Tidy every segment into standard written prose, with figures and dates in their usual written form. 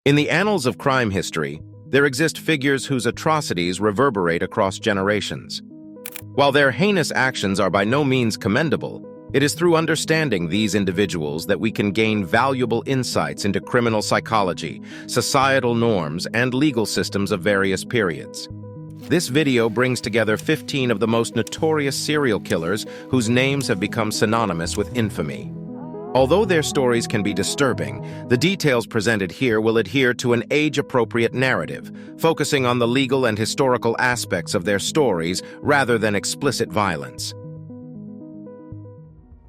In the annals of crime history, there exist figures whose atrocities reverberate across generations. While their heinous actions are by no means commendable, it is through understanding these individuals that we can gain valuable insights into criminal psychology, societal norms, and legal systems of various periods. This video brings together 15 of the most notorious serial killers whose names have become synonymous with infamy. Although their stories can be disturbing, the details presented here will adhere to an age-appropriate narrative, focusing on the legal and historical aspects of their stories rather than explicit violence.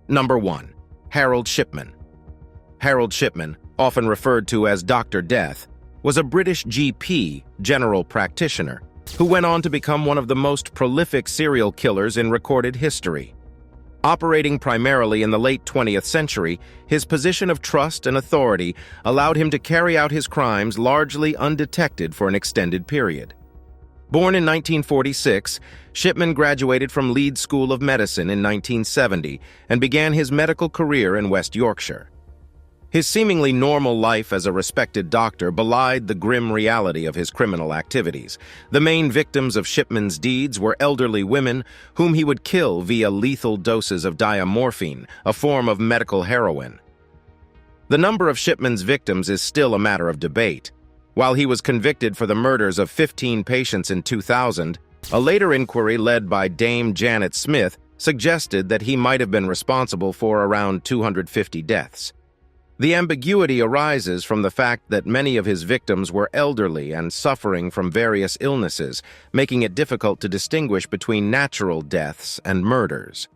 Number 1. Harold Shipman. Harold Shipman, often referred to as Dr. Death, was a British GP, general practitioner, who went on to become one of the most prolific serial killers in recorded history. Operating primarily in the late 20th century, his position of trust and authority allowed him to carry out his crimes largely undetected for an extended period. Born in 1946, Shipman graduated from Leeds School of Medicine in 1970 and began his medical career in West Yorkshire. His seemingly normal life as a respected doctor belied the grim reality of his criminal activities. The main victims of Shipman's deeds were elderly women whom he would kill via lethal doses of diamorphine, a form of medical heroin. The number of Shipman's victims is still a matter of debate. While he was convicted for the murders of 15 patients in 2000, a later inquiry led by Dame Janet Smith suggested that he might have been responsible for around 250 deaths. The ambiguity arises from the fact that many of his victims were elderly and suffering from various illnesses, making it difficult to distinguish between natural deaths and murders.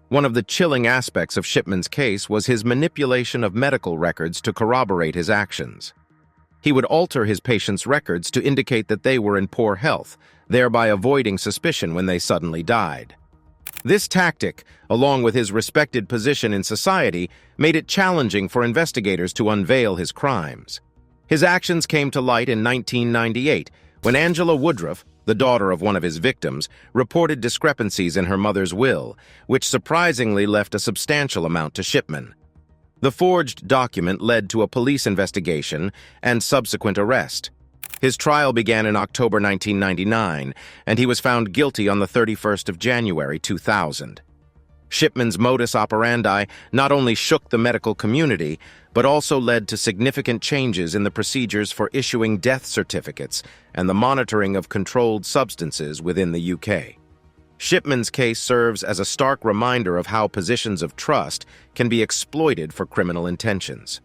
One of the chilling aspects of Shipman's case was his manipulation of medical records to corroborate his actions. He would alter his patients' records to indicate that they were in poor health, thereby avoiding suspicion when they suddenly died. This tactic, along with his respected position in society, made it challenging for investigators to unveil his crimes. His actions came to light in 1998, when Angela Woodruff, the daughter of one of his victims, reported discrepancies in her mother's will, which surprisingly left a substantial amount to Shipman. The forged document led to a police investigation and subsequent arrest. His trial began in October 1999, and he was found guilty on the 31st of January 2000. Shipman's modus operandi not only shook the medical community, but also led to significant changes in the procedures for issuing death certificates and the monitoring of controlled substances within the UK. Shipman's case serves as a stark reminder of how positions of trust can be exploited for criminal intentions.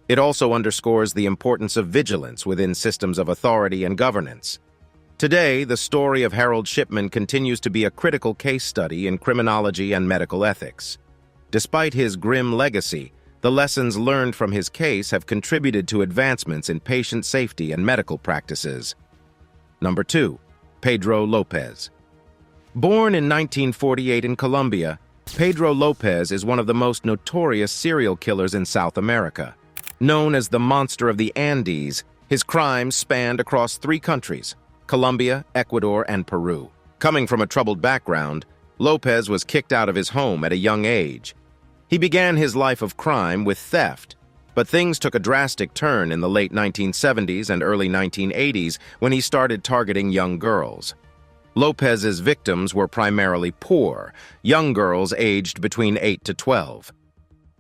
It also underscores the importance of vigilance within systems of authority and governance. Today, the story of Harold Shipman continues to be a critical case study in criminology and medical ethics. Despite his grim legacy, the lessons learned from his case have contributed to advancements in patient safety and medical practices. Number 2. Pedro Lopez. Born in 1948 in Colombia, Pedro Lopez is one of the most notorious serial killers in South America. Known as the Monster of the Andes, his crimes spanned across 3 countries, Colombia, Ecuador, and Peru. Coming from a troubled background, Lopez was kicked out of his home at a young age. He began his life of crime with theft, but things took a drastic turn in the late 1970s and early 1980s when he started targeting young girls. Lopez's victims were primarily poor, young girls aged between 8 to 12.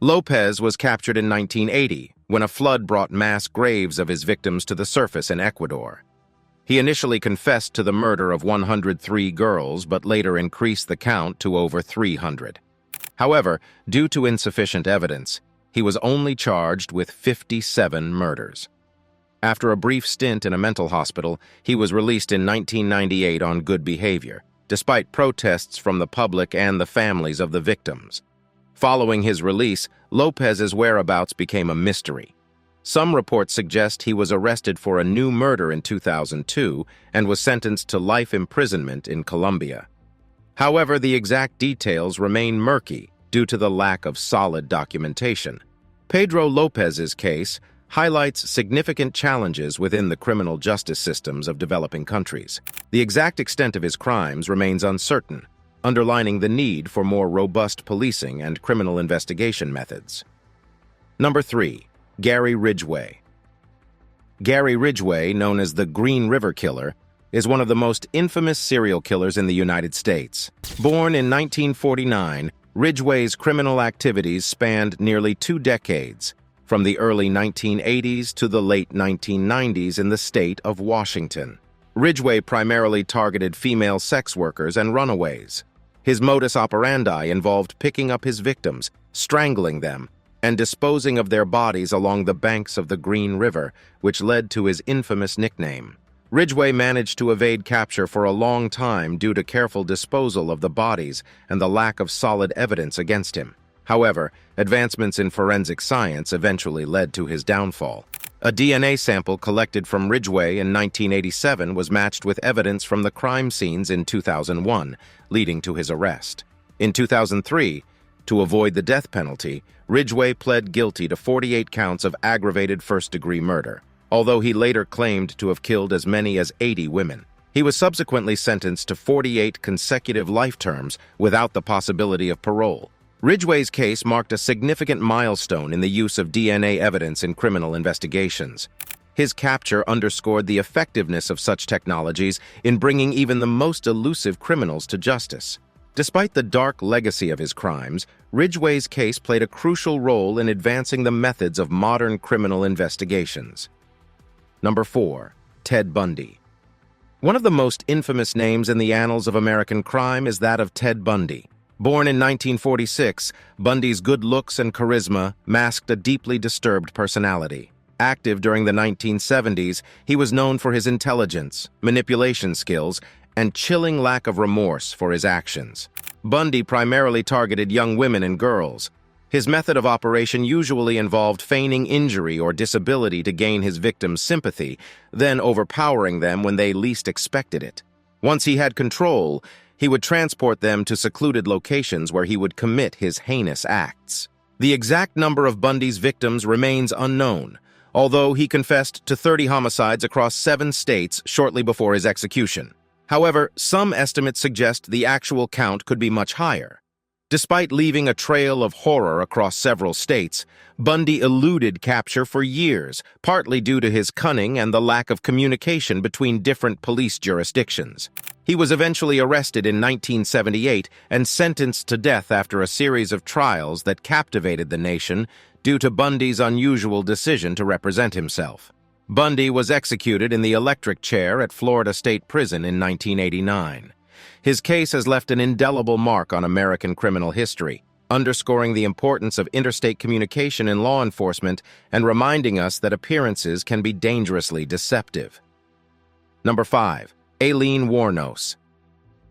Lopez was captured in 1980, when a flood brought mass graves of his victims to the surface in Ecuador. He initially confessed to the murder of 103 girls, but later increased the count to over 300. However, due to insufficient evidence, he was only charged with 57 murders. After a brief stint in a mental hospital, he was released in 1998 on good behavior, despite protests from the public and the families of the victims. Following his release, Lopez's whereabouts became a mystery. Some reports suggest he was arrested for a new murder in 2002 and was sentenced to life imprisonment in Colombia. However, the exact details remain murky due to the lack of solid documentation. Pedro Lopez's case highlights significant challenges within the criminal justice systems of developing countries. The exact extent of his crimes remains uncertain, underlining the need for more robust policing and criminal investigation methods. Number 3. Gary Ridgeway. Gary Ridgeway, known as the Green River Killer, is one of the most infamous serial killers in the United States. Born in 1949, Ridgeway's criminal activities spanned nearly 2 decades, from the early 1980s to the late 1990s in the state of Washington. Ridgeway primarily targeted female sex workers and runaways. His modus operandi involved picking up his victims, strangling them, and disposing of their bodies along the banks of the Green River, which led to his infamous nickname. Ridgeway managed to evade capture for a long time due to careful disposal of the bodies and the lack of solid evidence against him. However, advancements in forensic science eventually led to his downfall. A DNA sample collected from Ridgeway in 1987 was matched with evidence from the crime scenes in 2001, leading to his arrest. In 2003, to avoid the death penalty, Ridgeway pled guilty to 48 counts of aggravated first-degree murder, although he later claimed to have killed as many as 80 women. He was subsequently sentenced to 48 consecutive life terms without the possibility of parole. Ridgeway's case marked a significant milestone in the use of DNA evidence in criminal investigations. His capture underscored the effectiveness of such technologies in bringing even the most elusive criminals to justice. Despite the dark legacy of his crimes, Ridgeway's case played a crucial role in advancing the methods of modern criminal investigations. Number 4. Ted Bundy. One of the most infamous names in the annals of American crime is that of Ted Bundy. Born in 1946, Bundy's good looks and charisma masked a deeply disturbed personality. Active during the 1970s, he was known for his intelligence, manipulation skills, and chilling lack of remorse for his actions. Bundy primarily targeted young women and girls. His method of operation usually involved feigning injury or disability to gain his victims' sympathy, then overpowering them when they least expected it. Once he had control, he would transport them to secluded locations where he would commit his heinous acts. The exact number of Bundy's victims remains unknown, although he confessed to 30 homicides across 7 states shortly before his execution. However, some estimates suggest the actual count could be much higher. Despite leaving a trail of horror across several states, Bundy eluded capture for years, partly due to his cunning and the lack of communication between different police jurisdictions. He was eventually arrested in 1978 and sentenced to death after a series of trials that captivated the nation due to Bundy's unusual decision to represent himself. Bundy was executed in the electric chair at Florida State Prison in 1989. His case has left an indelible mark on American criminal history, underscoring the importance of interstate communication in law enforcement and reminding us that appearances can be dangerously deceptive. Number 5. Aileen Wuornos.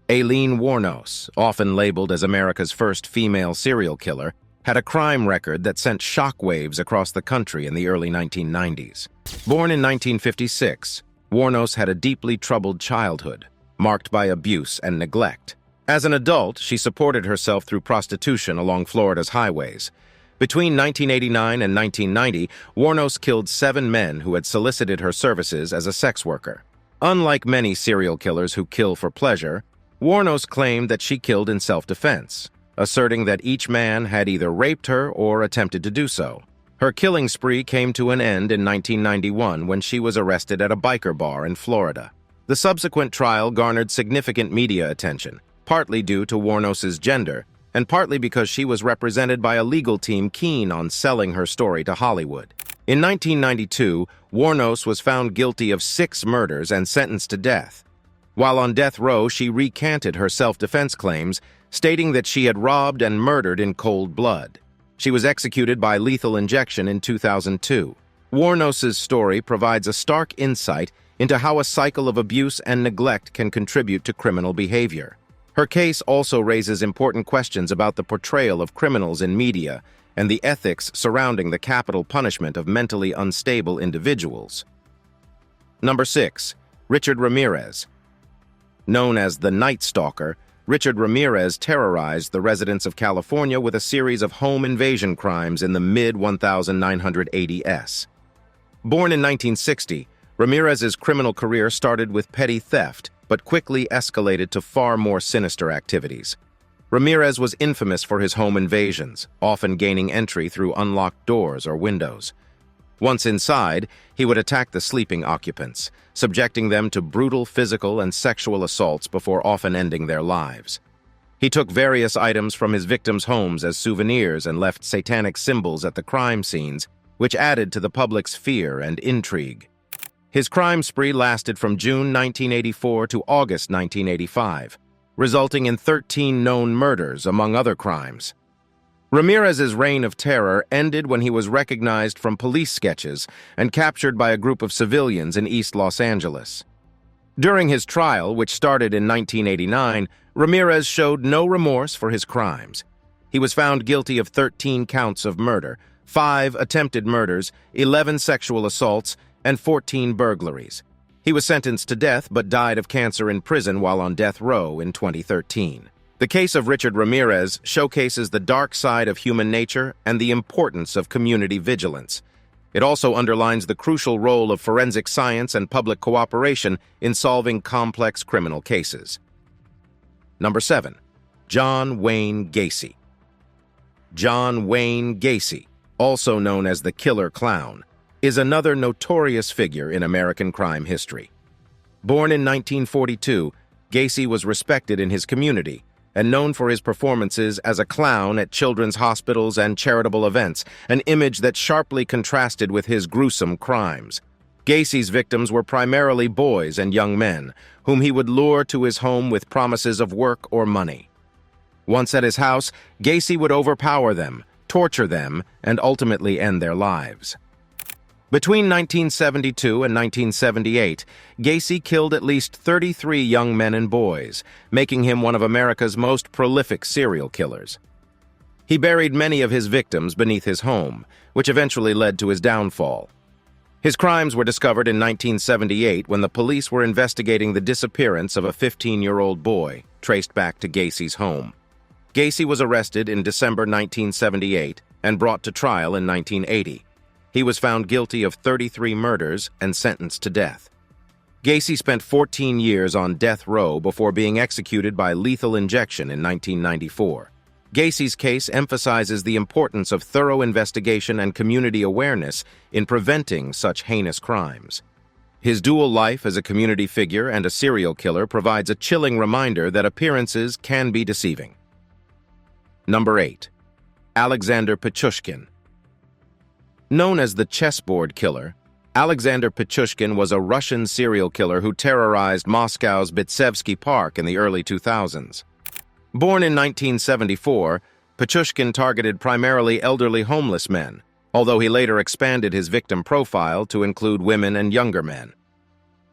Aileen Wuornos, often labeled as America's first female serial killer, had a crime record that sent shockwaves across the country in the early 1990s. Born in 1956, Wuornos had a deeply troubled childhood, marked by abuse and neglect. As an adult, she supported herself through prostitution along Florida's highways. Between 1989 and 1990, Wuornos killed 7 men who had solicited her services as a sex worker. Unlike many serial killers who kill for pleasure, Wuornos claimed that she killed in self-defense, asserting that each man had either raped her or attempted to do so. Her killing spree came to an end in 1991 when she was arrested at a biker bar in Florida. The subsequent trial garnered significant media attention, partly due to Wuornos's gender, and partly because she was represented by a legal team keen on selling her story to Hollywood. In 1992, Wuornos was found guilty of 6 murders and sentenced to death. While on death row, she recanted her self-defense claims, stating that she had robbed and murdered in cold blood. She was executed by lethal injection in 2002. Wuornos's story provides a stark insight into how a cycle of abuse and neglect can contribute to criminal behavior. Her case also raises important questions about the portrayal of criminals in media and the ethics surrounding the capital punishment of mentally unstable individuals. Number 6. Richard Ramirez. Known as the Night Stalker, Richard Ramirez terrorized the residents of California with a series of home invasion crimes in the mid-1980s. Born in 1960, Ramirez's criminal career started with petty theft, but quickly escalated to far more sinister activities. Ramirez was infamous for his home invasions, often gaining entry through unlocked doors or windows. Once inside, he would attack the sleeping occupants, subjecting them to brutal physical and sexual assaults before often ending their lives. He took various items from his victims' homes as souvenirs and left satanic symbols at the crime scenes, which added to the public's fear and intrigue. His crime spree lasted from June 1984 to August 1985, resulting in 13 known murders, among other crimes. Ramirez's reign of terror ended when he was recognized from police sketches and captured by a group of civilians in East Los Angeles. During his trial, which started in 1989, Ramirez showed no remorse for his crimes. He was found guilty of 13 counts of murder, 5 attempted murders, 11 sexual assaults, and 14 burglaries. He was sentenced to death but died of cancer in prison while on death row in 2013. The case of Richard Ramirez showcases the dark side of human nature and the importance of community vigilance. It also underlines the crucial role of forensic science and public cooperation in solving complex criminal cases. Number 7. John Wayne Gacy. John Wayne Gacy, also known as the Killer Clown, is another notorious figure in American crime history. Born in 1942, Gacy was respected in his community and known for his performances as a clown at children's hospitals and charitable events, an image that sharply contrasted with his gruesome crimes. Gacy's victims were primarily boys and young men, whom he would lure to his home with promises of work or money. Once at his house, Gacy would overpower them, torture them, and ultimately end their lives. Between 1972 and 1978, Gacy killed at least 33 young men and boys, making him one of America's most prolific serial killers. He buried many of his victims beneath his home, which eventually led to his downfall. His crimes were discovered in 1978 when the police were investigating the disappearance of a 15-year-old boy, traced back to Gacy's home. Gacy was arrested in December 1978 and brought to trial in 1980. He was found guilty of 33 murders and sentenced to death. Gacy spent 14 years on death row before being executed by lethal injection in 1994. Gacy's case emphasizes the importance of thorough investigation and community awareness in preventing such heinous crimes. His dual life as a community figure and a serial killer provides a chilling reminder that appearances can be deceiving. Number 8. Alexander Pichushkin. Known as the chessboard killer, Alexander Pichushkin was a Russian serial killer who terrorized Moscow's Bitsevsky Park in the early 2000s. Born in 1974, Pichushkin targeted primarily elderly homeless men, although he later expanded his victim profile to include women and younger men.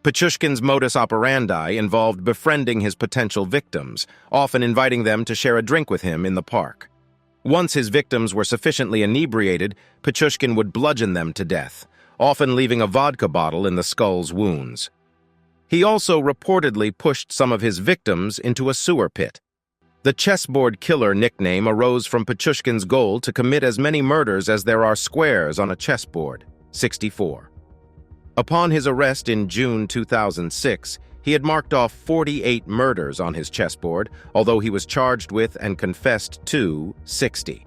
Pichushkin's modus operandi involved befriending his potential victims, often inviting them to share a drink with him in the park. Once his victims were sufficiently inebriated, Pichushkin would bludgeon them to death, often leaving a vodka bottle in the skull's wounds. He also reportedly pushed some of his victims into a sewer pit. The chessboard killer nickname arose from Pichushkin's goal to commit as many murders as there are squares on a chessboard, 64. Upon his arrest in June 2006, he had marked off 48 murders on his chessboard, although he was charged with and confessed to 60.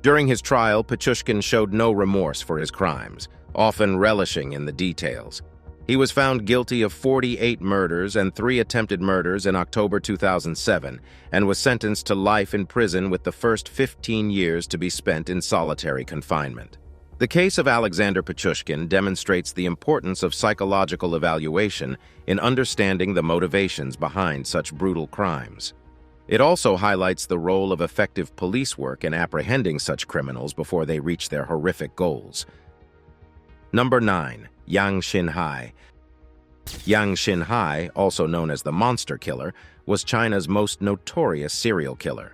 During his trial, Pichushkin showed no remorse for his crimes, often relishing in the details. He was found guilty of 48 murders and 3 attempted murders in October 2007 and was sentenced to life in prison with the first 15 years to be spent in solitary confinement. The case of Alexander Pichushkin demonstrates the importance of psychological evaluation in understanding the motivations behind such brutal crimes. It also highlights the role of effective police work in apprehending such criminals before they reach their horrific goals. Number 9. Yang Xinhai. Yang Xinhai, also known as the Monster Killer, was China's most notorious serial killer.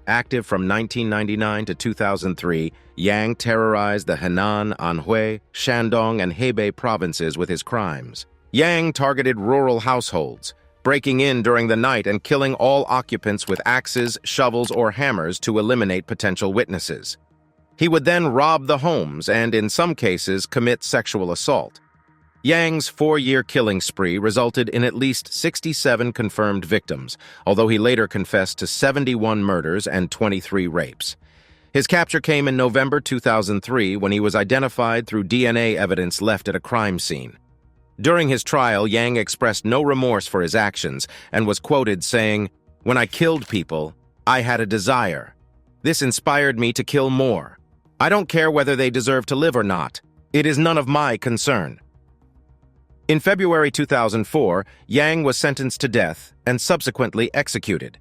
Active from 1999 to 2003, Yang terrorized the Henan, Anhui, Shandong, and Hebei provinces with his crimes. Yang targeted rural households, breaking in during the night and killing all occupants with axes, shovels, or hammers to eliminate potential witnesses. He would then rob the homes and, in some cases, commit sexual assault. Yang's 4-year killing spree resulted in at least 67 confirmed victims, although he later confessed to 71 murders and 23 rapes. His capture came in November 2003 when he was identified through DNA evidence left at a crime scene. During his trial, Yang expressed no remorse for his actions and was quoted saying, "When I killed people, I had a desire. This inspired me to kill more. I don't care whether they deserve to live or not. It is none of my concern." In February 2004, Yang was sentenced to death and subsequently executed.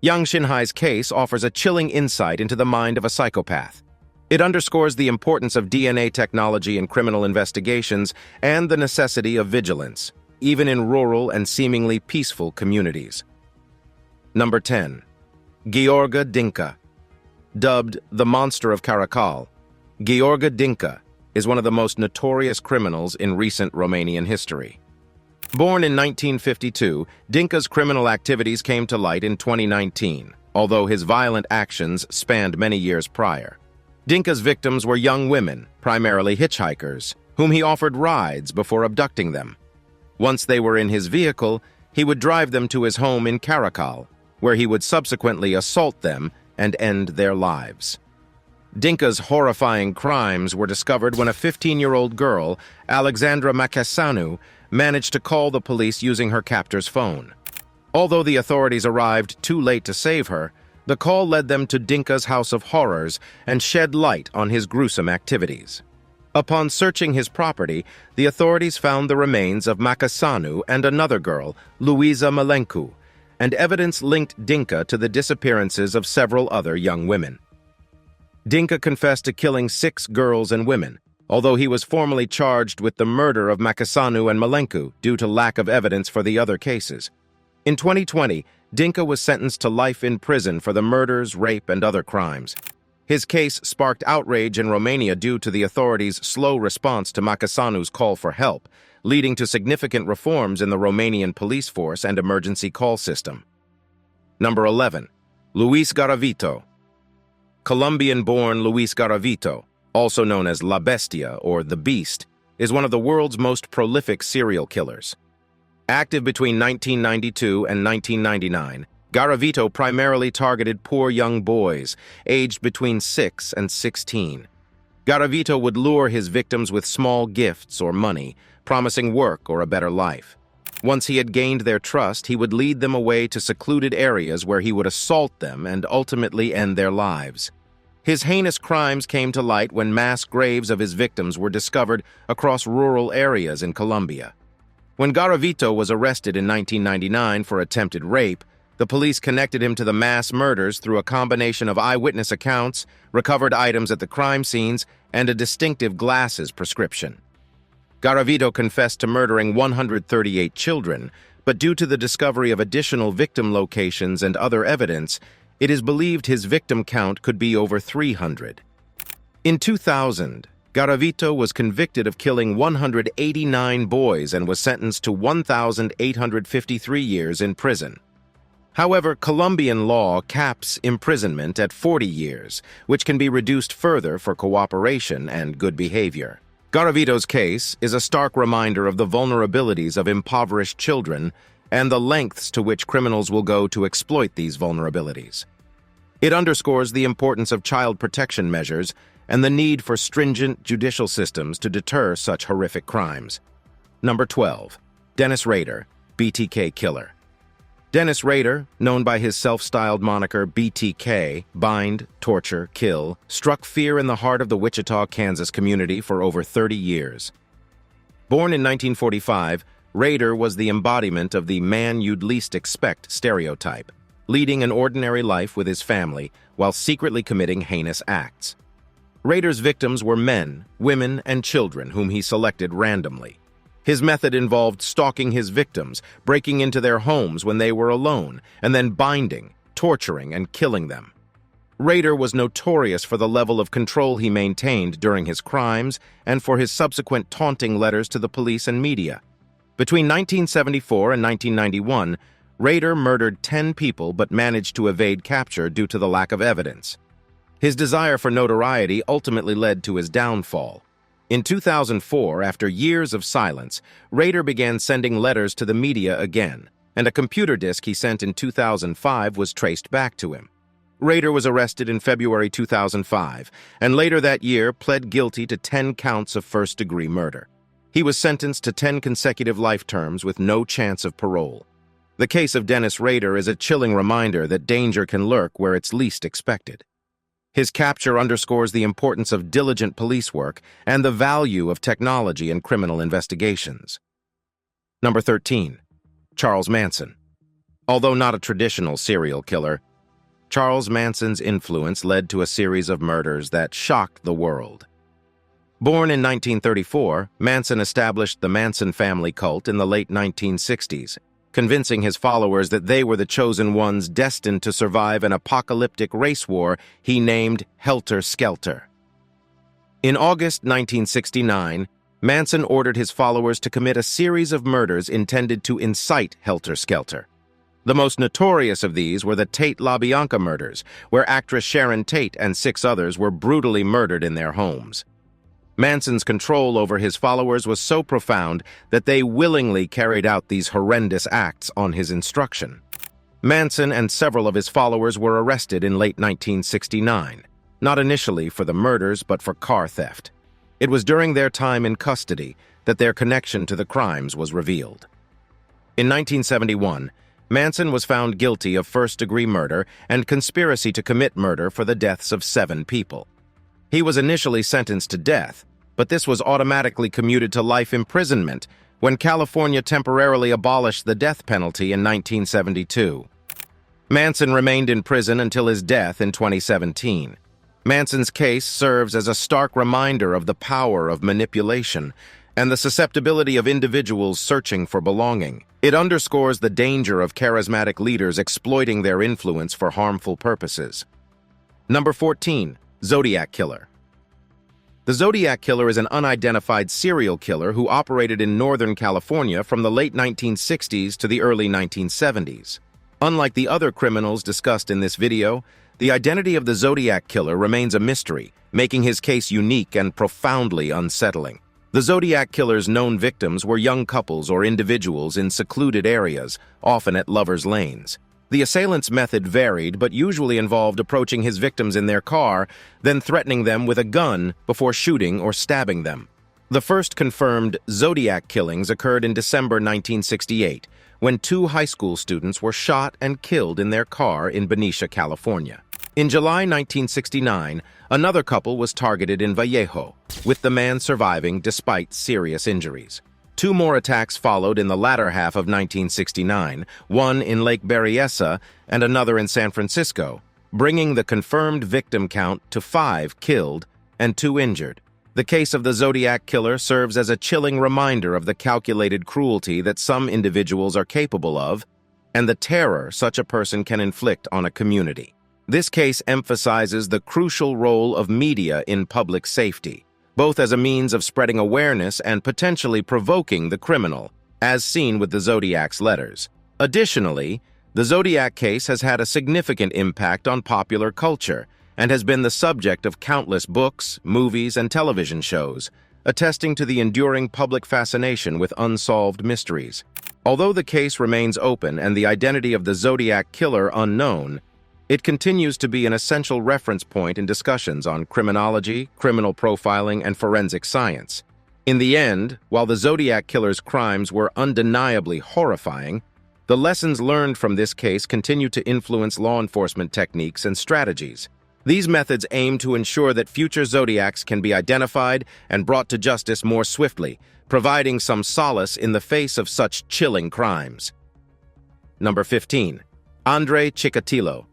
Young Xinhai's case offers a chilling insight into the mind of a psychopath. It underscores the importance of DNA technology in criminal investigations and the necessity of vigilance, even in rural and seemingly peaceful communities. Number 10. Gheorghe Dinca. Dubbed the Monster of Caracal, Gheorghe Dinca is one of the most notorious criminals in recent Romanian history. Born in 1952, Dinca's criminal activities came to light in 2019, although his violent actions spanned many years prior. Dinca's victims were young women, primarily hitchhikers, whom he offered rides before abducting them. Once they were in his vehicle, he would drive them to his home in Caracal, where he would subsequently assault them and end their lives. Dinca's horrifying crimes were discovered when a 15-year-old girl, Alexandra Macasanu, managed to call the police using her captor's phone. Although the authorities arrived too late to save her, the call led them to Dinca's house of horrors and shed light on his gruesome activities. Upon searching his property, the authorities found the remains of Macasanu and another girl, Luisa Malencu, and evidence linked Dinca to the disappearances of several other young women. Dinca confessed to killing 6 girls and women, although he was formally charged with the murder of Macasanu and Malencu due to lack of evidence for the other cases. In 2020, Dinca was sentenced to life in prison for the murders, rape, and other crimes. His case sparked outrage in Romania due to the authorities' slow response to Macasanu's call for help, leading to significant reforms in the Romanian police force and emergency call system. Number 11. Luis Garavito. Colombian-born Luis Garavito, also known as La Bestia or the Beast, is one of the world's most prolific serial killers. Active between 1992 and 1999, Garavito primarily targeted poor young boys, aged between 6 and 16. Garavito would lure his victims with small gifts or money, promising work or a better life. Once he had gained their trust, he would lead them away to secluded areas where he would assault them and ultimately end their lives. His heinous crimes came to light when mass graves of his victims were discovered across rural areas in Colombia. When Garavito was arrested in 1999 for attempted rape, the police connected him to the mass murders through a combination of eyewitness accounts, recovered items at the crime scenes, and a distinctive glasses prescription. Garavito confessed to murdering 138 children, but due to the discovery of additional victim locations and other evidence, it is believed his victim count could be over 300. In 2000, Garavito was convicted of killing 189 boys and was sentenced to 1,853 years in prison. However, Colombian law caps imprisonment at 40 years, which can be reduced further for cooperation and good behavior. Garavito's case is a stark reminder of the vulnerabilities of impoverished children and the lengths to which criminals will go to exploit these vulnerabilities. It underscores the importance of child protection measures and the need for stringent judicial systems to deter such horrific crimes. Number 12. Dennis Rader, BTK Killer. Dennis Rader, known by his self-styled moniker BTK, Bind, Torture, Kill, struck fear in the heart of the Wichita, Kansas community for over 30 years. Born in 1945, Rader was the embodiment of the man you'd least expect stereotype, leading an ordinary life with his family while secretly committing heinous acts. Rader's victims were men, women, and children whom he selected randomly. His method involved stalking his victims, breaking into their homes when they were alone, and then binding, torturing, and killing them. Rader was notorious for the level of control he maintained during his crimes and for his subsequent taunting letters to the police and media. Between 1974 and 1991, Rader murdered 10 people but managed to evade capture due to the lack of evidence. His desire for notoriety ultimately led to his downfall. In 2004, after years of silence, Rader began sending letters to the media again, and a computer disk he sent in 2005 was traced back to him. Rader was arrested in February 2005, and later that year pled guilty to 10 counts of first-degree murder. He was sentenced to 10 consecutive life terms with no chance of parole. The case of Dennis Rader is a chilling reminder that danger can lurk where it's least expected. His capture underscores the importance of diligent police work and the value of technology in criminal investigations. Number 13. Charles Manson. Although not a traditional serial killer, Charles Manson's influence led to a series of murders that shocked the world. Born in 1934, Manson established the Manson family cult in the late 1960s, convincing his followers that they were the chosen ones destined to survive an apocalyptic race war he named Helter Skelter. In August 1969, Manson ordered his followers to commit a series of murders intended to incite Helter Skelter. The most notorious of these were the Tate LaBianca murders, where actress Sharon Tate and 6 others were brutally murdered in their homes. Manson's control over his followers was so profound that they willingly carried out these horrendous acts on his instruction. Manson and several of his followers were arrested in late 1969, not initially for the murders but for car theft. It was during their time in custody that their connection to the crimes was revealed. In 1971, Manson was found guilty of first-degree murder and conspiracy to commit murder for the deaths of 7 people. He was initially sentenced to death, but this was automatically commuted to life imprisonment when California temporarily abolished the death penalty in 1972. Manson remained in prison until his death in 2017. Manson's case serves as a stark reminder of the power of manipulation and the susceptibility of individuals searching for belonging. It underscores the danger of charismatic leaders exploiting their influence for harmful purposes. Number 14. Zodiac Killer. The Zodiac Killer is an unidentified serial killer who operated in Northern California from the late 1960s to the early 1970s. Unlike the other criminals discussed in this video, the identity of the Zodiac Killer remains a mystery, making his case unique and profoundly unsettling. The Zodiac Killer's known victims were young couples or individuals in secluded areas, often at lovers' lanes. The assailant's method varied but usually involved approaching his victims in their car, then threatening them with a gun before shooting or stabbing them. The first confirmed Zodiac killings occurred in December 1968, when 2 high school students were shot and killed in their car in Benicia, California. In July 1969, another couple was targeted in Vallejo, with the man surviving despite serious injuries. 2 more attacks followed in the latter half of 1969, one in Lake Berryessa and another in San Francisco, bringing the confirmed victim count to 5 killed and 2 injured. The case of the Zodiac Killer serves as a chilling reminder of the calculated cruelty that some individuals are capable of and the terror such a person can inflict on a community. This case emphasizes the crucial role of media in public safety, both as a means of spreading awareness and potentially provoking the criminal, as seen with the Zodiac's letters. Additionally, the Zodiac case has had a significant impact on popular culture and has been the subject of countless books, movies, and television shows, attesting to the enduring public fascination with unsolved mysteries. Although the case remains open and the identity of the Zodiac Killer unknown, it continues to be an essential reference point in discussions on criminology, criminal profiling, and forensic science. In the end, while the Zodiac Killer's crimes were undeniably horrifying, the lessons learned from this case continue to influence law enforcement techniques and strategies. These methods aim to ensure that future Zodiacs can be identified and brought to justice more swiftly, providing some solace in the face of such chilling crimes. Number 15. Andrei Chikatilo.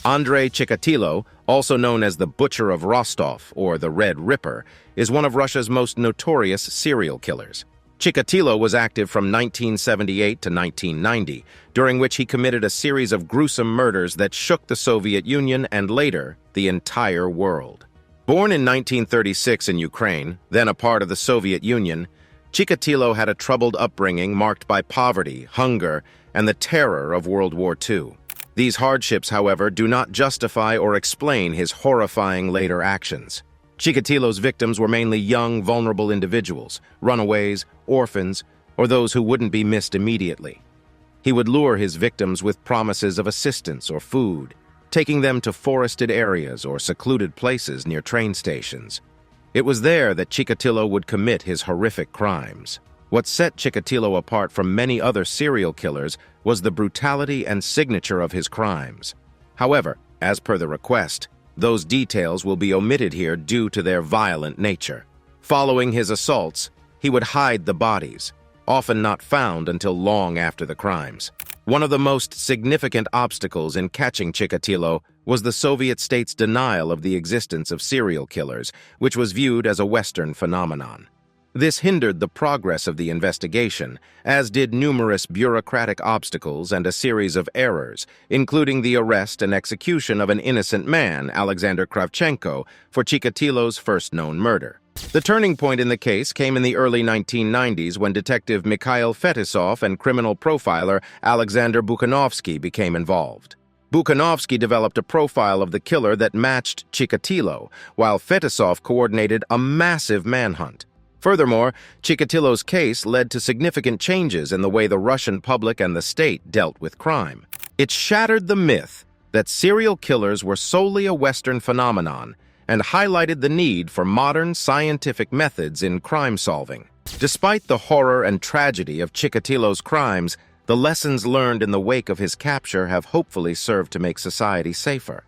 Andrei Chikatilo, also known as the Butcher of Rostov or the Red Ripper, is one of Russia's most notorious serial killers. Chikatilo was active from 1978 to 1990, during which he committed a series of gruesome murders that shook the Soviet Union and later, the entire world. Born in 1936 in Ukraine, then a part of the Soviet Union, Chikatilo had a troubled upbringing marked by poverty, hunger, and the terror of World War II. These hardships, however, do not justify or explain his horrifying later actions. Chikatilo's victims were mainly young, vulnerable individuals, runaways, orphans, or those who wouldn't be missed immediately. He would lure his victims with promises of assistance or food, taking them to forested areas or secluded places near train stations. It was there that Chikatilo would commit his horrific crimes. What set Chikatilo apart from many other serial killers was the brutality and signature of his crimes. However, as per the request, those details will be omitted here due to their violent nature. Following his assaults, he would hide the bodies, often not found until long after the crimes. One of the most significant obstacles in catching Chikatilo was the Soviet state's denial of the existence of serial killers, which was viewed as a Western phenomenon. This hindered the progress of the investigation, as did numerous bureaucratic obstacles and a series of errors, including the arrest and execution of an innocent man, Alexander Kravchenko, for Chikatilo's first known murder. The turning point in the case came in the early 1990s when Detective Mikhail Fetisov and criminal profiler Alexander Bukhanovsky became involved. Bukhanovsky developed a profile of the killer that matched Chikatilo, while Fetisov coordinated a massive manhunt. Furthermore, Chikatilo's case led to significant changes in the way the Russian public and the state dealt with crime. It shattered the myth that serial killers were solely a Western phenomenon and highlighted the need for modern scientific methods in crime solving. Despite the horror and tragedy of Chikatilo's crimes, the lessons learned in the wake of his capture have hopefully served to make society safer.